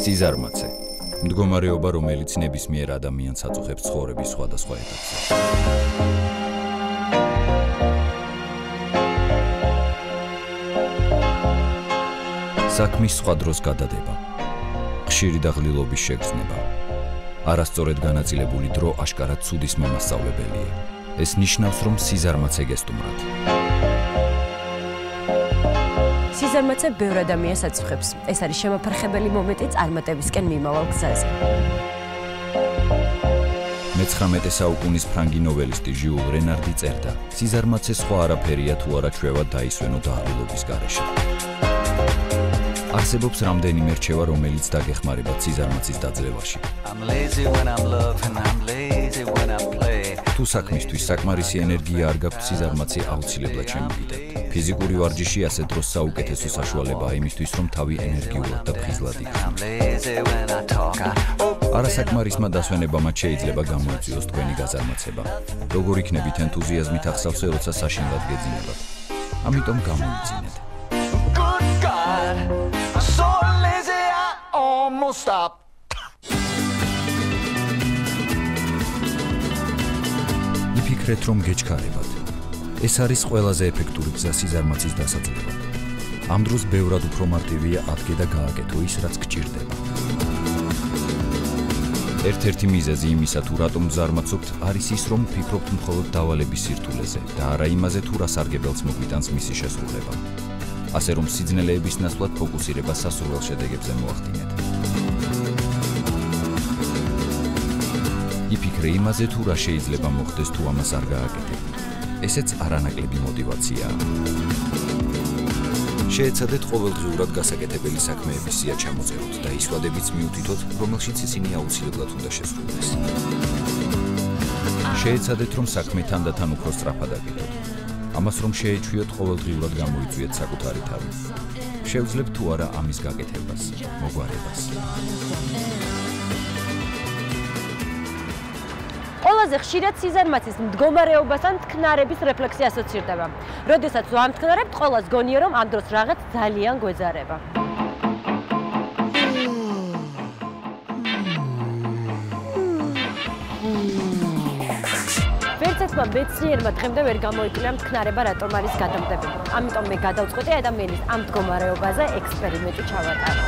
სიზარმაცე. მდგომარეობა, რომელიც ნებისმიერ ადამიანს აწუხებს ცხოვრების სხვადასხვა ეტაპზე. საქმის სხვა დროს გადადება. ხშირი და ღლილობის შეგრძნება. არასწორად განაწილებული დრო აშკარად ცუდის მომასწავლებელია. ეს ნიშნავს, რომ სიზარმაცე გესტუმრათ. სიზარმაცე ბევრ ადამიანს აწუხებს. ეს არის შემოფარხებელი მომენტი წარმატებისკენ მიმავალ გზაზე. მე-19 საუკუნის ფრანგი ნოველისტი ჟიულ რენარდი წერდა: სიზარმაცე სხვა არაფერია თუ არა ჩვევა დაისვენო დაღლილობის გარეშე. არსებობს რამდენიმე რჩევა, რომელიც დაგეხმარებათ სიზარმაცის დაძლევაში. თუ საქმისთვის საკმარისი ენერგია არ გაქვთ, სიზარმაცე აუცილებლად შემოგიდებთ. ფიზიკური ვარჯიში ასე დროს საუკეთესო საშუალებაა იმისთვის, რომ თავი ენერგიულად და ფხიზლად იქნას. არასაკმარისმა დასვენებამაც შეიძლება გამოიწვიოს თქვენი გაზარმაცება. როგორ იქნებით ენთუზიაზმით ახსავსე, როცა საშინლად გეძინებათ. ამიტომ გამოიწინეთ. იფიქრეთ, რომ გეჩქარებათ. ეს არის ყველაზე ეფექტური გზა სიზარმაცის დასაძლევად. ამ დროს ბევრად უფრო მარტივია ადგე და გააკეთო ის, რაც გჭირდება. ერთ-ერთი მიზეზი იმისა, თუ რატომ ზარმაცობთ, არის ის, რომ ფიქრობთ მხოლოდ დავალების სირთულეზე და არა იმაზე, თუ რა სარგებელს მოგვიტანს მისი შესრულება. ასე რომ სიძნელეების ნაცვლად ფოკუსირება სასურველ შედეგებზე მოახდინეთ. იფიქრე იმაზე, თუ რა შეიძლება მოხდეს, თუ ამას არ გააკეთებ. ესეც არანაკლები მოტივაციაა. შეეცადეთ ყოველდღიურად გასაკეთებელი საქმეების სია ჩამოწეროთ და ის ვადებიც მიუთითოთ, რომელშიც ისინი აუცილებლად უნდა შესრულდეს. შეეცადეთ, რომ საქმე თანდათან უფრო სწრაფად აკეთოთ. ამას რომ შეეჩვიოთ, ყოველდღიურად გამოიწვიეთ საკუთარი თავი. შევძლებთ თუ არა ამის გაკეთებას, მოგვარებას. ყველაზე ხშირად სიზარმაცის მდგომარეობასთან თქნარების რეფლექსი ასოცირდება. როდესაც ვამთქნარებთ, ყველას გონია, რომ ამ დროს რაღაც ძალიან გვეძარება. ვერცერთმა მეცნიერმა დღემდე ვერ გამოიკვლია მთქნარება რატომ არის გადამდებები. ამიტომ მე გადავწყვეტი ადამიანის ამ მდგომარეობაზე ექსპერიმენტი ჩავატარო.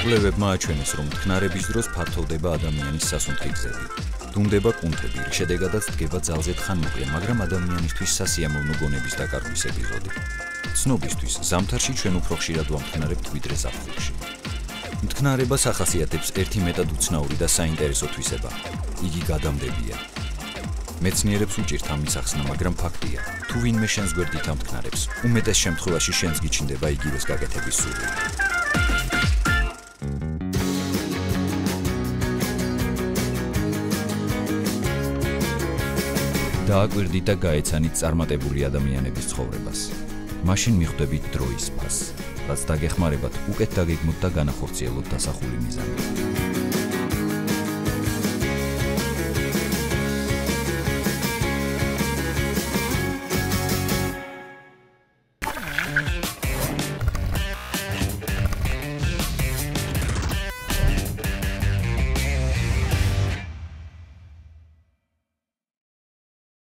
კვლევებმა აჩვენეს, რომ თქნარების დროს ფართოვდება ადამიანის სასუნთქი გზები. დუმდება კუნთები, შედეგადაც დგება ძალზედ ხანმოკლე, მაგრამ ადამიანისთვის სასიამოვნო გონების დაკარგვის ეპიზოდი. ცნობისთვის, ზამთარში ჩვენ უფრო ხშირად ვამთქნარებთ ვიდრე ზაფხულში. მთქნარებას ახასიათებს ერთი მეტად უცნაური და საინტერესო თვისება. იგი გადამდებია. მეცნიერებს უჭირთ ამის ახსნა, მაგრამ ფაქტია, თუ ვინმე შენს გვერდით ამთქნარებს, უმეტეს შემთხვევაში შენს გიჩნდება იგივეს გაკეთების სურვილი. დააკვირდით და გაეცანით წარმატებული ადამიანების ცხოვრებას. მაშინ მიხვდებით დროის ფასს, რაც დაგეხმარებათ უკეთ დაგეგმოთ და განახორციელოთ დასახული მიზანი.